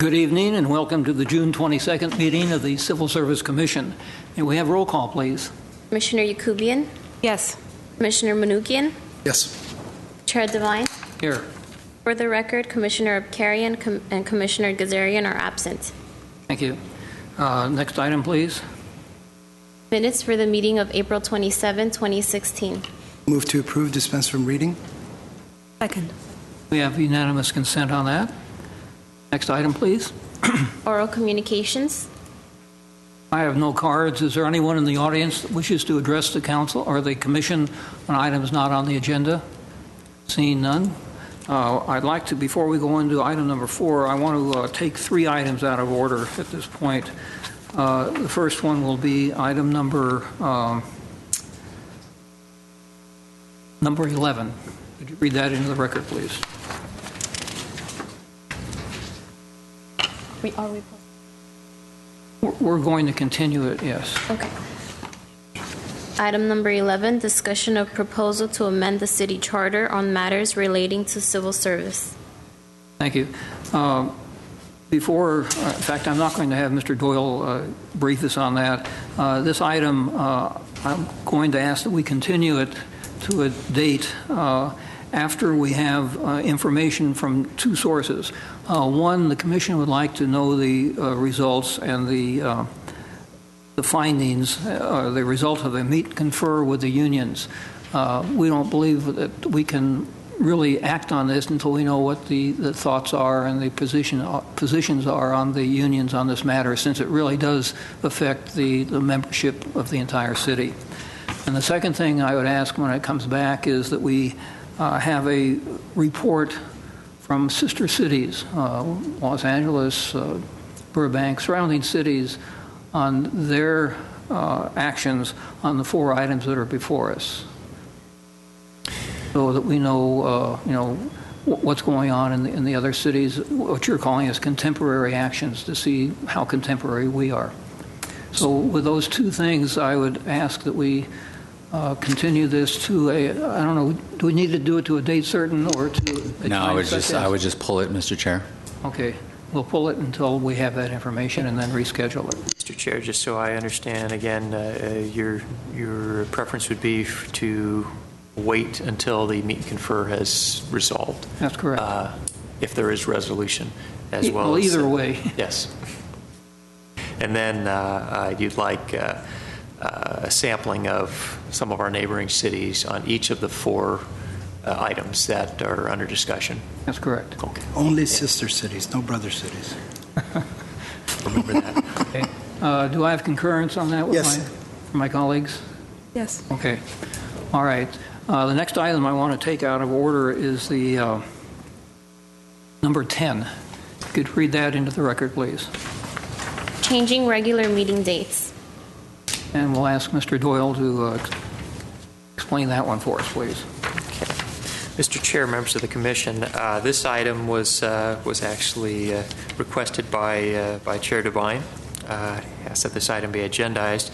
Good evening and welcome to the June 22nd meeting of the Civil Service Commission. May we have roll call, please? Commissioner Yakubian? Yes. Commissioner Manukian? Yes. Chair Devine? Here. For the record, Commissioner Abkarian and Commissioner Gazarian are absent. Thank you. Next item, please. Minutes for the meeting of April 27, 2016. Move to approve, dispense from reading. Second. We have unanimous consent on that. Next item, please. Oral communications. I have no cards. Is there anyone in the audience that wishes to address the council or the commission on items not on the agenda? Seeing none. I'd like to, before we go into item number 4, I want to take 3 items out of order at this point. The first one will be item number 11. Could you read that into the record, please? We're going to continue it, yes. Okay. Item number 11, discussion of proposal to amend the city charter on matters relating to civil service. Thank you. Before, in fact, I'm not going to have Mr. Doyle brief us on that. This item, I'm going to ask that we continue it to a date after we have information from 2 sources. One, the commission would like to know the results and the findings, the result of a meet and confer with the unions. We don't believe that we can really act on this until we know what the thoughts are and the positions are on the unions on this matter, since it really does affect the membership of the entire city. And the second thing I would ask when it comes back is that we have a report from sister cities, Los Angeles, Burbank, surrounding cities, on their actions on the 4 items that are before us, so that we know, what's going on in the other cities, what you're calling as contemporary actions, to see how contemporary we are. So with those 2 things, I would ask that we continue this to a, I don't know, do we need to do it to a date certain or to a No, I would just pull it, Mr. Chair. Okay. We'll pull it until we have that information and then reschedule it. Mr. Chair, just so I understand, again, your preference would be to wait until the meet and confer has resolved. That's correct. If there is resolution, as well. Well, as, either way. Yes. And then you'd like a sampling of some of our neighboring cities on each of the 4 items that are under discussion. That's correct. Okay. Only sister cities, no brother cities. Remember that. Okay. Do I have concurrence on that with Yes. my colleagues? Yes. Okay. All right. The next item I want to take out of order is the number 10. You could read that into the record, please. Changing regular meeting dates. And we'll ask Mr. Doyle to explain that one for us, please. Okay. Mr. Chair, members of the Commission, this item was actually requested by Chair Devine. Asked that this item be agendized.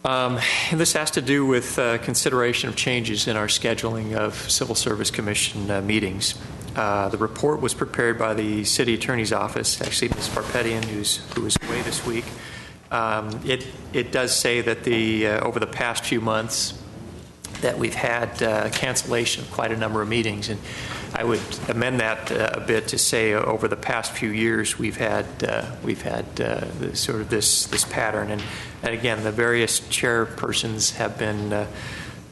And this has to do with consideration of changes in our scheduling of Civil Service Commission meetings. The report was prepared by the City Attorney's Office, actually Ms. Parpetian, who is away this week. It does say that over the past few months that we've had cancellation of quite a number of meetings, and I would amend that a bit to say over the past few years we've had sort of this pattern, and again the various chairpersons have been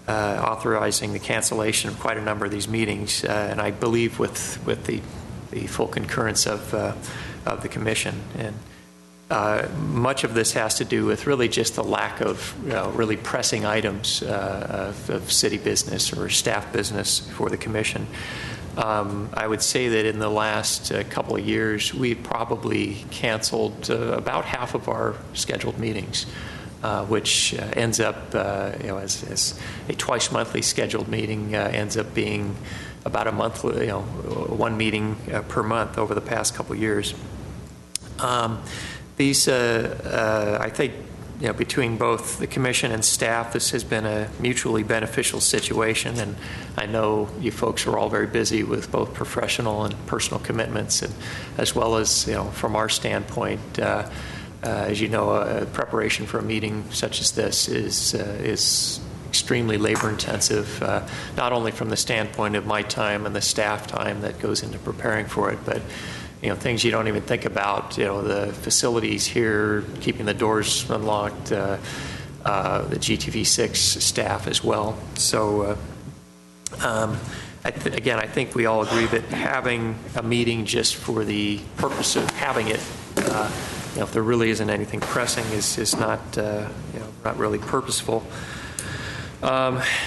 authorizing the cancellation of quite a number of these meetings, and I believe with the full concurrence of the Commission. And much of this has to do with really just the lack of really pressing items of city business or staff business for the Commission. I would say that in the last couple of years, we've probably canceled about half of our scheduled meetings, which ends up, as a twice monthly scheduled meeting ends up being about a monthly, 1 meeting per month over the past couple of years. These, I think, between both the commission and staff, this has been a mutually beneficial situation, and I know you folks are all very busy with both professional and personal commitments, and as well as, from our standpoint, as you know, preparation for a meeting such as this is extremely labor-intensive, not only from the standpoint of my time and the staff time that goes into preparing for it, but things you don't even think about, the facilities here, keeping the doors unlocked, the GTV6 staff as well. So, again, I think we all agree that having a meeting just for the purpose of having it, if there really isn't anything pressing, is not, not really purposeful.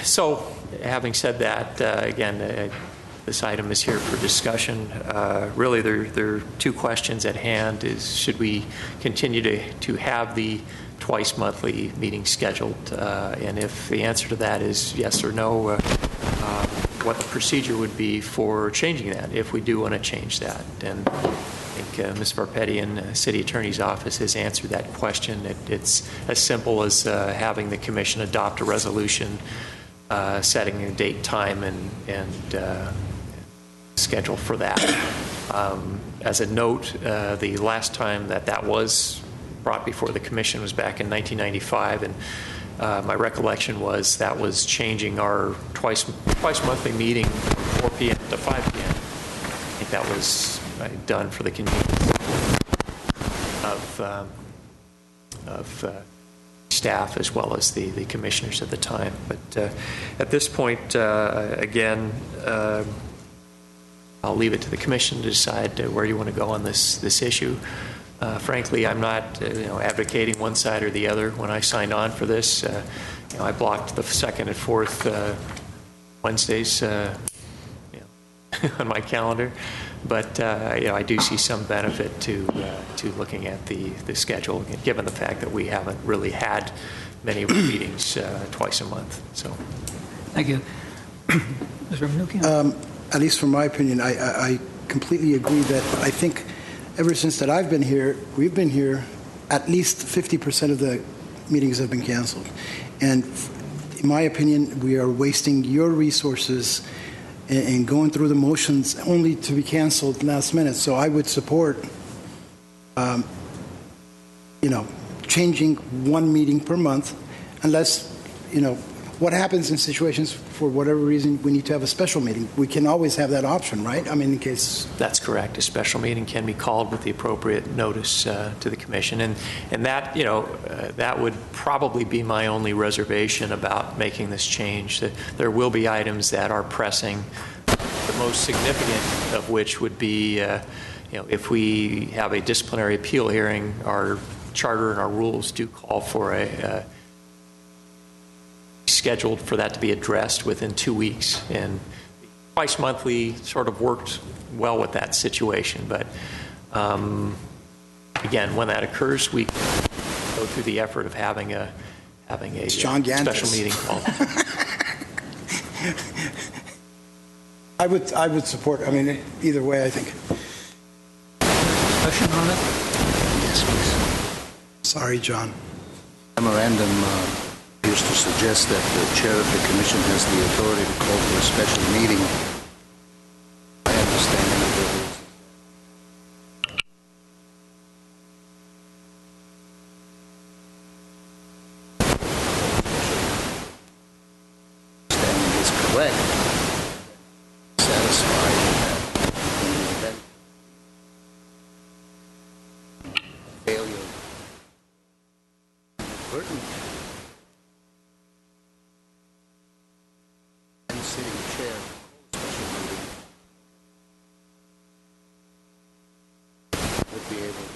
So, having said that, again, this item is here for discussion. Really, there are two questions at hand. Should we continue to have the twice monthly meeting scheduled? And if the answer to that is yes or no, what the procedure would be for changing that, if we do want to change that. And I think Ms. Varpetian, City Attorney's Office, has answered that question. It's as simple as having the Commission adopt a resolution setting a date, time, and schedule for that. As a note, the last time that was brought before the Commission was back in 1995, and my recollection was that was changing our twice monthly meeting from 4 p.m. to 5 p.m. I think that was done for the convenience of staff as well as the commissioners at the time. But at this point, again, I'll leave it to the Commission to decide where you want to go on this issue. Frankly, I'm not advocating one side or the other. When I signed on for this, I blocked the second and fourth Wednesdays on my calendar. But I do see some benefit to looking at the schedule, given the fact that we haven't really had many meetings twice a month. So, Thank you. Mr. Mnuchin? At least from my opinion, I completely agree that I think ever since that I've been here, we've been here, at least 50% of the meetings have been canceled. And in my opinion, we are wasting your resources and going through the motions only to be canceled last minute. So I would support, changing one meeting per month, unless, what happens in situations for whatever reason we need to have a special meeting. We can always have that option, right? I mean, in case. That's correct. A special meeting can be called with the appropriate notice to the Commission, and that that would probably be my only reservation about making this change. That there will be items that are pressing. The most significant of which would be, if we have a disciplinary appeal hearing, our charter and our rules do call for a scheduled for that to be addressed within 2 weeks, and twice monthly sort of worked well with that situation. But again, when that occurs, we go through the effort of having a special meeting called. I would support. I mean, either way, I think. Discussion on it? Yes, please. Sorry, John. Memorandum appears to suggest that the chair of the commission has the authority to call for a special meeting. My understanding of it is understanding is correct. Satisfied that in the event of failure burden and sitting chair special meeting would be able to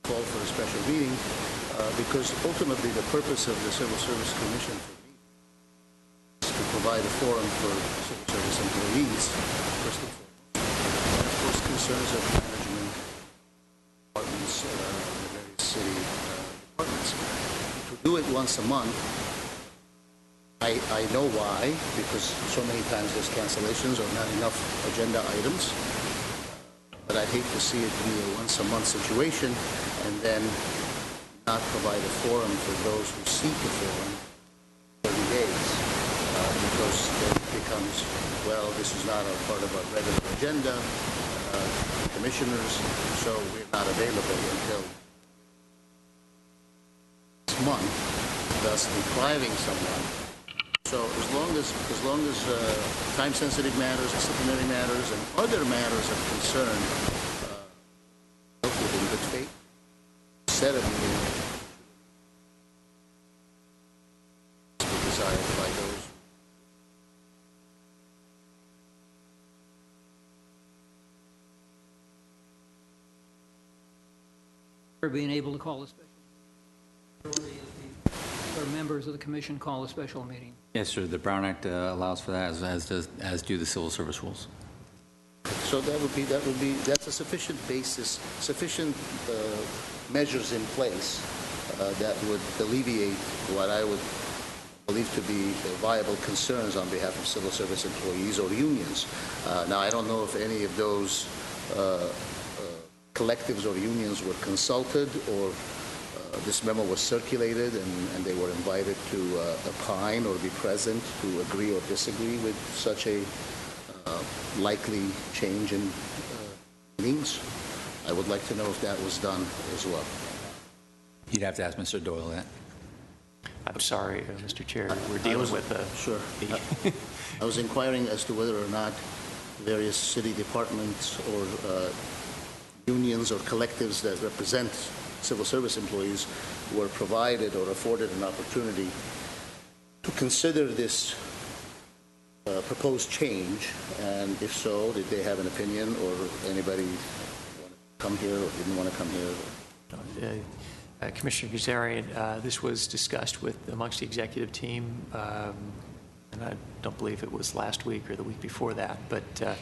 call for a special meeting because ultimately the purpose of the Civil Service Commission for me is to provide a forum for civil service employees, first and foremost, and of course concerns of management departments, the various city departments. To do it once a month, I know why, because so many times there's cancellations or not enough agenda items, but I'd hate to see it be a once a month situation and then not provide a forum for those who seek a forum 30 days, because then it becomes, well, this is not a part of our regular agenda, commissioners, so we're not available until this month, thus depriving someone. So as long as time-sensitive matters, disciplinary matters, and other matters of concern dealt with in good faith, set a meeting desired by those. For being able to call a special, or members of the commission call a special meeting. Yes, sir. The Brown Act allows for that, as do the civil service rules. So that's a sufficient basis, sufficient measures in place that would alleviate what I would believe to be viable concerns on behalf of civil service employees or unions. Now, I don't know if any of those collectives or unions were consulted, or this memo was circulated and they were invited to opine or be present to agree or disagree with such a likely change in meetings. I would like to know if that was done as well. You'd have to ask Mr. Doyle that. I'm sorry, Mr. Chair, we're dealing with Sure. I was inquiring as to whether or not various city departments or unions or collectives that represent civil service employees were provided or afforded an opportunity to consider this proposed change, and if so, did they have an opinion, or anybody want to come here or didn't want to come here? Commissioner Gazarian, this was discussed amongst the executive team, and I don't believe it was last week or the week before that, but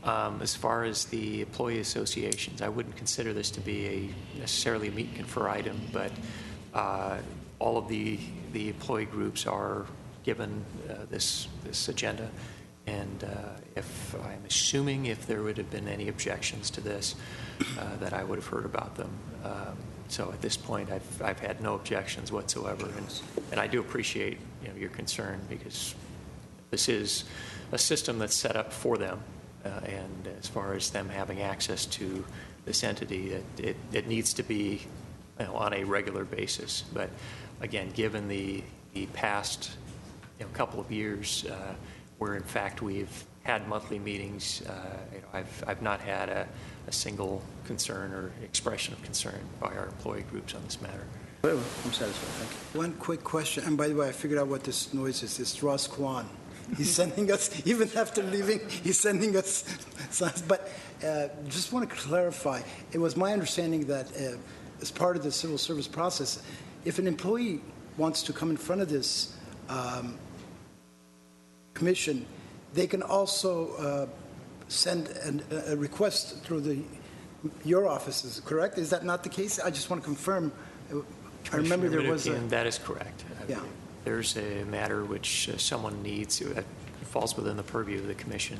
as far as the employee associations, I wouldn't consider this to be necessarily a meet and confer item, but all of the employee groups are given this agenda, and I'm assuming if there would have been any objections to this, that I would have heard about them. So at this point, I've had no objections whatsoever, and I do appreciate your concern, because this is a system that's set up for them, and as far as them having access to this entity, it needs to be on a regular basis. But again, given the past couple of years where in fact we've had monthly meetings, I've not had a single concern or expression of concern by our employee groups on this matter. Very well. I'm satisfied. Thank you. One quick question, and by the way, I figured out what this noise is. It's Ross Kwan. He's sending us, even after leaving, he's sending us signs. But just want to clarify, it was my understanding that as part of the civil service process, if an employee wants to come in front of this commission, they can also send a request through your offices, correct? Is that not the case? I just want to confirm. I remember there was a... That is correct. Yeah. There's a matter which someone needs, that falls within the purview of the commission.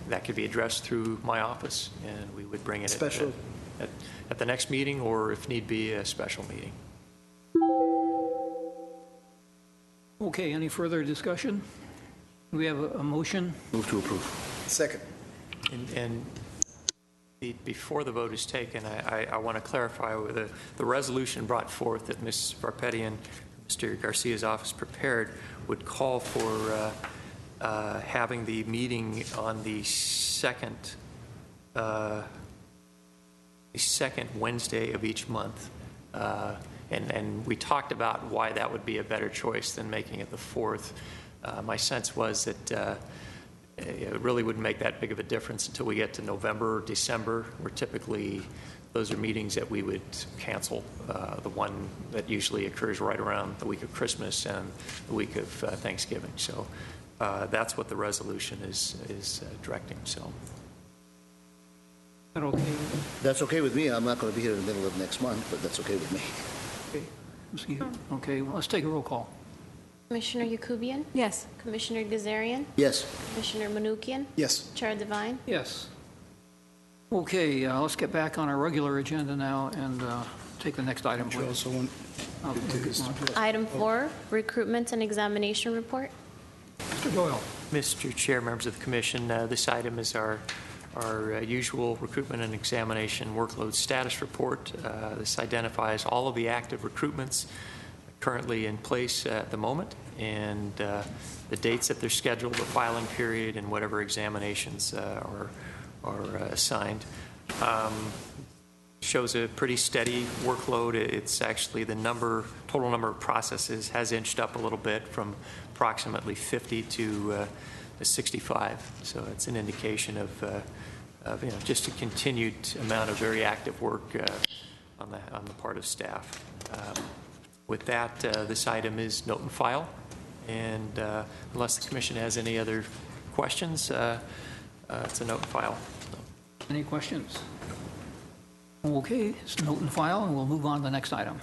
That could be addressed through my office, and we would bring it at the next meeting, or if need be, a special meeting. Okay, any further discussion? Do we have a motion? Move to approve. Second. And before the vote is taken, I want to clarify with the resolution brought forth that Ms. Varpetian, Mr. Garcia's office prepared, would call for having the meeting on the second Wednesday of each month. And we talked about why that would be a better choice than making it the fourth. My sense was that it really wouldn't make that big of a difference until we get to November or December, where typically those are meetings that we would cancel. The one that usually occurs right around the week of Christmas and the week of Thanksgiving. So that's what the resolution is directing. So. Is that okay? That's okay with me. I'm not going to be here in the middle of next month, but that's okay with me. Okay, well, let's take a roll call. Commissioner Yakubian? Yes. Commissioner Gazarian? Yes. Commissioner Manukian? Yes. Chair Devine? Yes. Okay, let's get back on our regular agenda now and take the next item, You please. also want Item 4, recruitment and examination report. Mr. Doyle. Mr. Chair, members of the commission, this item is our usual recruitment and examination workload status report. This identifies all of the active recruitments currently in place at the moment, and the dates that they're scheduled, the filing period, and whatever examinations are assigned. Shows a pretty steady workload. It's actually the total number of processes has inched up a little bit from approximately 50 to 65. So it's an indication of just a continued amount of very active work on the part of staff. With that, this item is note and file, and unless the commission has any other questions, it's a note and file. Any questions? Okay, it's note and file, and we'll move on to the next item.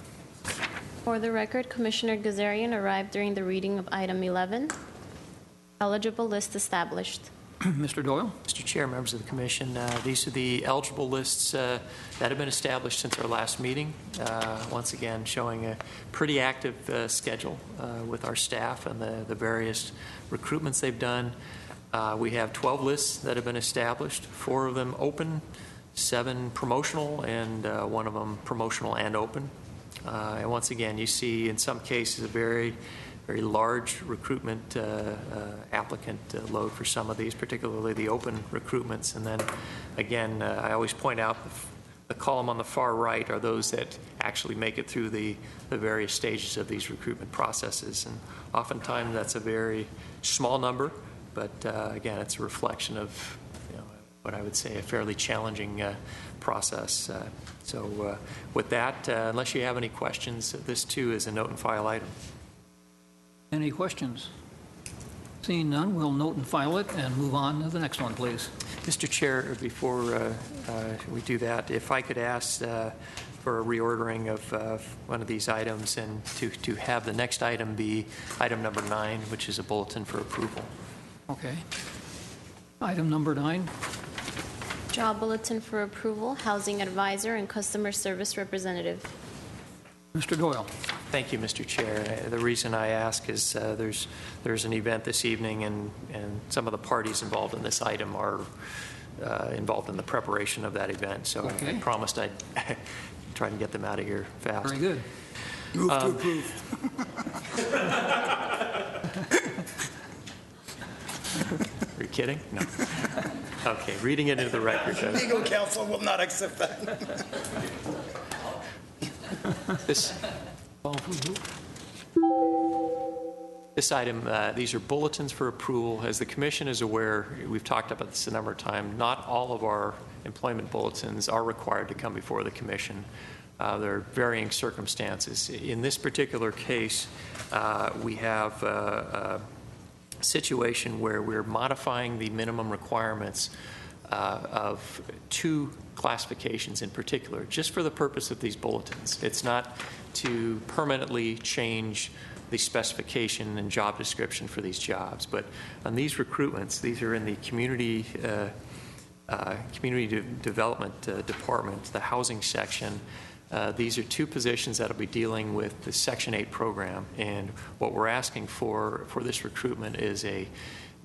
For the record, Commissioner Gazarian arrived during the reading of item 11. Eligible list established. Mr. Doyle? Mr. Chair, members of the commission, these are the eligible lists that have been established since our last meeting. Once again, showing a pretty active schedule with our staff and the various recruitments they've done. We have 12 lists that have been established, 4 of them open, 7 promotional, and 1 of them promotional and open. And once again, you see in some cases a very large recruitment applicant load for some of these, particularly the open recruitments. And then again, I always point out the column on the far right are those that actually make it through the various stages of these recruitment processes. And oftentimes that's a very small number, but again, it's a reflection of what I would say a fairly challenging process. So with that, unless you have any questions, this too is a note and file item. Any questions? Seeing none, we'll note and file it and move on to the next one, please. Mr. Chair, before we do that, if I could ask for a reordering of one of these items and to have the next item be item number 9, which is a bulletin for approval. Okay. Item number 9. Job bulletin for approval, housing advisor and customer service representative. Mr. Doyle. Thank you, Mr. Chair. The reason I ask is there's an event this evening, and some of the parties involved in this item are involved in the preparation of that event. So okay. I promised I'd try and get them out of here fast. Very good. move to approve. Are you kidding? No. Okay, reading it into the record. Legal counsel will not accept that. This item, these are bulletins for approval. As the commission is aware, we've talked about this a number of times, not all of our employment bulletins are required to come before the commission. There are varying circumstances. In this particular case, we have a situation where we're modifying the minimum requirements of 2 classifications in particular, just for the purpose of these bulletins. It's not to permanently change the specification and job description for these jobs, but on these recruitments, these are in the community development department, the housing section. These are 2 positions that will be dealing with the Section 8 program, and what we're asking for this recruitment is a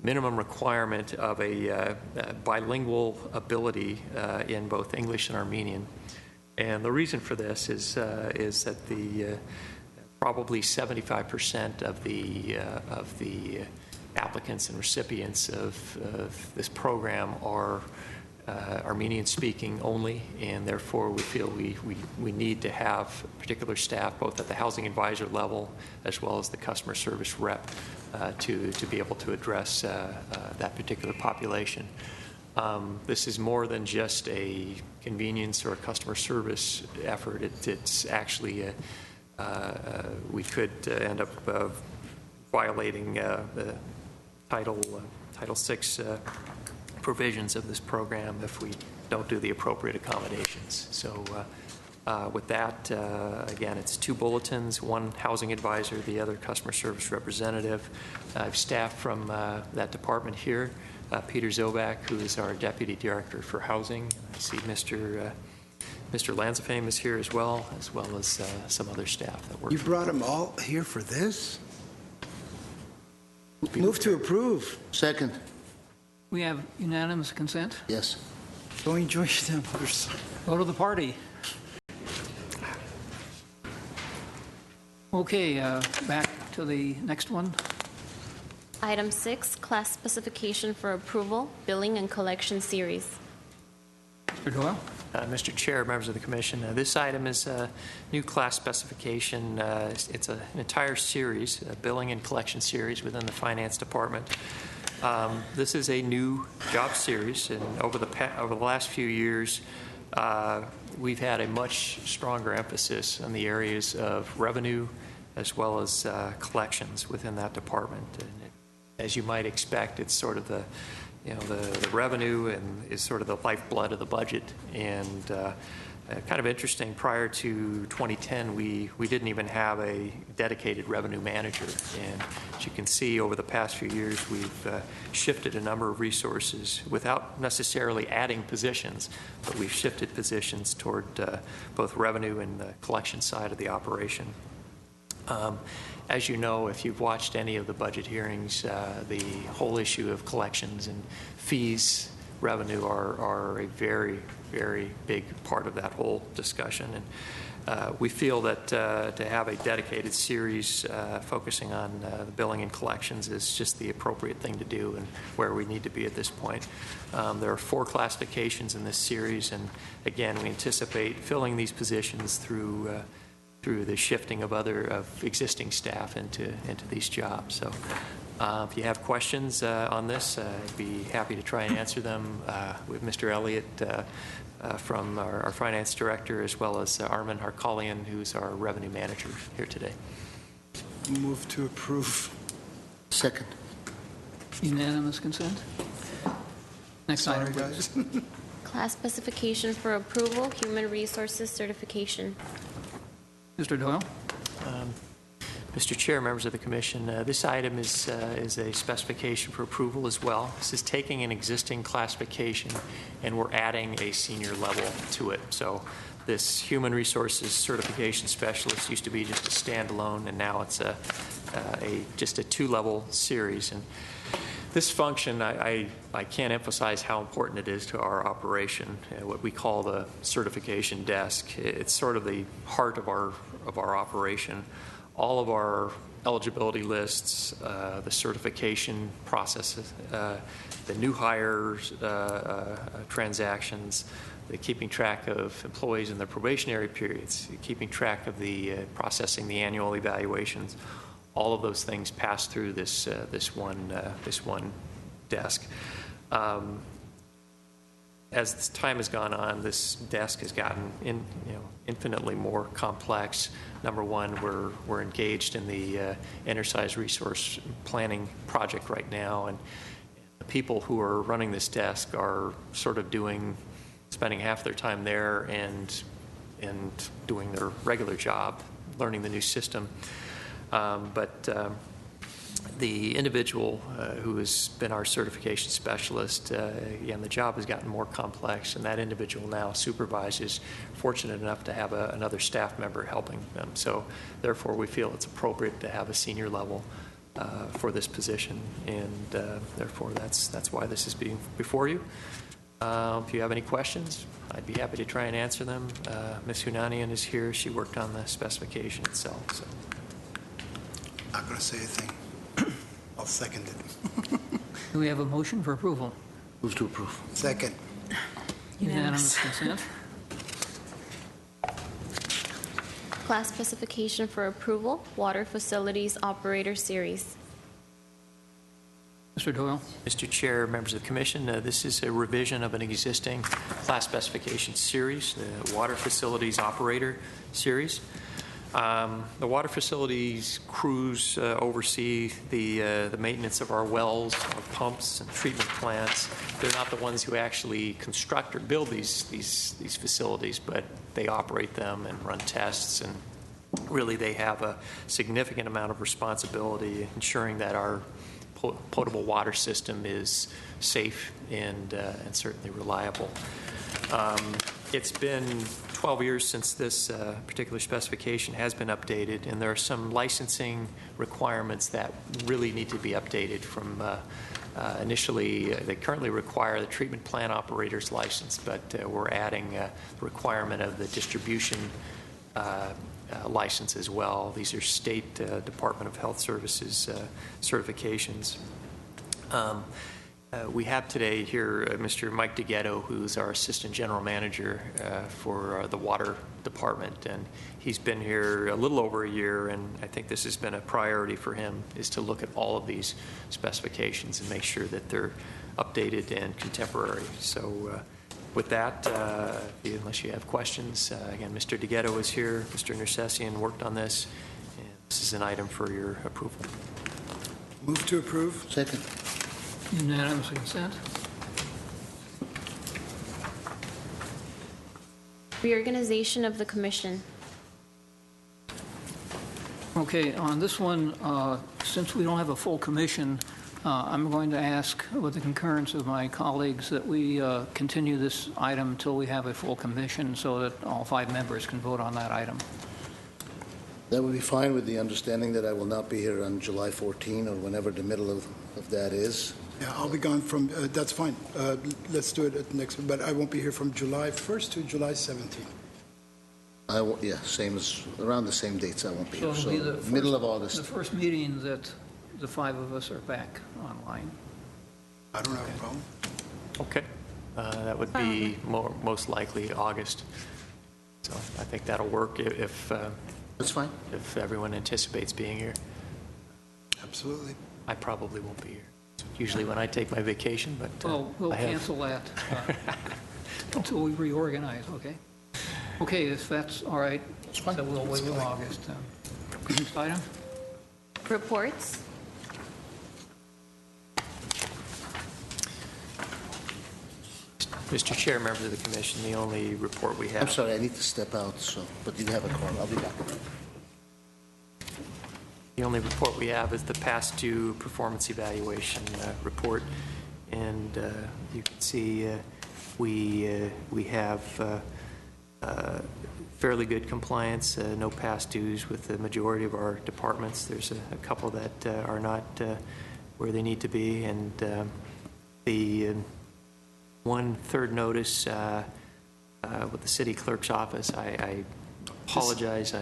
minimum requirement of a bilingual ability in both English and Armenian. And the reason for this is that the probably 75% of the applicants and recipients of this program are Armenian speaking only, and therefore we feel we need to have particular staff both at the housing advisor level as well as the customer service rep to be able to address that particular population. This is more than just a convenience or a customer service effort. It's actually we could end up violating the Title VI provisions of this program if we don't do the appropriate accommodations. So with that, again, it's 2 bulletins, 1 housing advisor, the other customer service representative. I have staff from that department here Peter Zobak, who is our Deputy Director for Housing. I see Mr. Lanzafame is here as well as some other staff that work. You brought them all here for this? Move to approve. Second. We have unanimous consent. Yes. Go enjoy them. Go to the party. Okay, back to the next one. Item 6, class specification for approval, billing and collection series. Mr. Doyle? Mr. Chair, members of the Commission, this item is a new class specification. It's an entire series, a billing and collection series within the Finance Department. This is a new job series, and over the last few years, we've had a much stronger emphasis on the areas of revenue as well as collections within that department. And as you might expect, it's sort of the revenue and is sort of the lifeblood of the budget. And kind of interesting, prior to 2010, we didn't even have a dedicated revenue manager. And as you can see, over the past few years, we've shifted a number of resources without necessarily adding positions, but we've shifted positions toward both revenue and the collection side of the operation. As you know, if you've watched any of the budget hearings, the whole issue of collections and fees revenue are a very, very big part of that whole discussion. And we feel that to have a dedicated series focusing on the billing and collections is just the appropriate thing to do and where we need to be at this point. There are 4 classifications in this series, and again, we anticipate filling these positions through the shifting of existing staff into these jobs. So if you have questions on this, I'd be happy to try and answer them with Mr. Elliott from our finance director, as well as Armin Harkalian, who's our revenue manager here today. Move to approve. Second. Unanimous consent. Next Sorry, item, please. guys. Class specification for approval, human resources certification. Mr. Doyle? Mr. Chair, members of the Commission, this item is a specification for approval as well. This is taking an existing classification and we're adding a senior level to it. So this human resources certification specialist used to be just a standalone, and now it's just a 2-level series. And this function, I can't emphasize how important it is to our operation, what we call the certification desk. It's sort of the heart of our operation. All of our eligibility lists, the certification processes, the new hires transactions, the keeping track of employees in their probationary periods, keeping track of the processing the annual evaluations. All of those things pass through this one desk. As time has gone on, this desk has gotten infinitely more complex. Number one, we're engaged in the enterprise resource planning project right now, and the people who are running this desk are sort of spending half their time there and doing their regular job, learning the new system. But the individual who has been our certification specialist, again, the job has gotten more complex, and that individual now supervises, fortunate enough to have another staff member helping them. So therefore, we feel it's appropriate to have a senior level for this position, and therefore that's why this is being before you. If you have any questions, I'd be happy to try and answer them. Ms. Hunanian is here. She worked on the specification itself. So. Not going to say a thing. I'll second it. Do we have a motion for approval? Move to approve. Second. Unanimous consent. Class specification for approval, water facilities operator series. Mr. Doyle? Mr. Chair, members of the Commission, this is a revision of an existing class specification series, the Water Facilities Operator Series. The water facilities crews oversee the maintenance of our wells, our pumps, and treatment plants. They're not the ones who actually construct or build these facilities, but they operate them and run tests, and really they have a significant amount of responsibility ensuring that our potable water system is safe and certainly reliable. It's been 12 years since this particular specification has been updated, and there are some licensing requirements that really need to be updated from initially, they currently require the treatment plant operator's license, but we're adding the requirement of the distribution license as well. These are State Department of Health Services certifications. We have today here Mr. Mike DeGhetto, who's our Assistant General Manager for the Water Department, and he's been here a little over a year, and I think this has been a priority for him, is to look at all of these specifications and make sure that they're updated and contemporary. So with that, unless you have questions, again, Mr. DeGhetto is here, Mr. Nersessian worked on this, and this is an item for your approval. Move to approve. Second. Unanimous consent. Reorganization of the commission. Okay, on this one, since we don't have a full commission, I'm going to ask, with the concurrence of my colleagues, that we continue this item until we have a full commission so that all 5 members can vote on that item. That would be fine, with the understanding that I will not be here on July 14 or whenever the middle of that is. Yeah, I'll be gone from, that's fine. Let's do it at the next, but I won't be here from July 1st to July 17th. Yeah, same as, around the same dates I won't be here. it'll be the middle of the August. first meeting that the 5 of us are back online. I don't have a problem. Okay. That would be most likely August. So I think that'll work if That's fine. if everyone anticipates being here. Absolutely. I probably won't be here. It's usually when I take my vacation, but Well, we'll I have- cancel that until we reorganize, okay? Okay, if that's all right, so we'll wait till August. Next item? Reports. Mr. Chair, members of the commission, the only report we have. I'm sorry, I need to step out, but you have a call. I'll be back. The only report we have is the past due performance evaluation report, and you can see we have fairly good compliance, no past dues with the majority of our departments. There's a couple that are not where they need to be, and the one third notice with the city clerk's office, I apologize.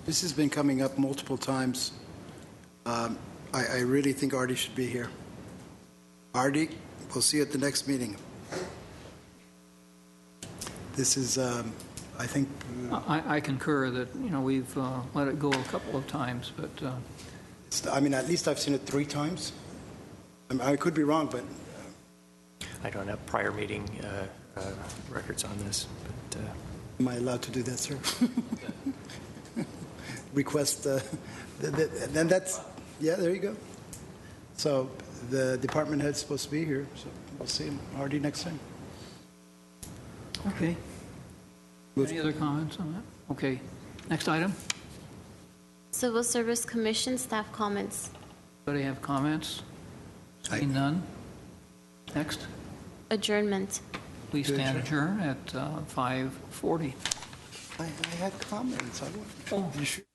This has been coming up multiple times. I really think Artie should be here. Artie, we'll see you at the next meeting. This is, I think... I concur that, we've let it go a couple of times, but... I mean, at least I've seen it 3 times. I could be wrong, but... I don't have prior meeting records on this, but... Am I allowed to do that, sir? Request, then that's, yeah, there you go. So the department head's supposed to be here, so we'll see him, Artie, next time. Okay. Any other comments on that? Okay. Next item. Civil Service Commission staff comments. Anybody have comments? Seeing none. Next. Adjournment. Please stand adjourned at 5:40. I had comments. Oh, You sure?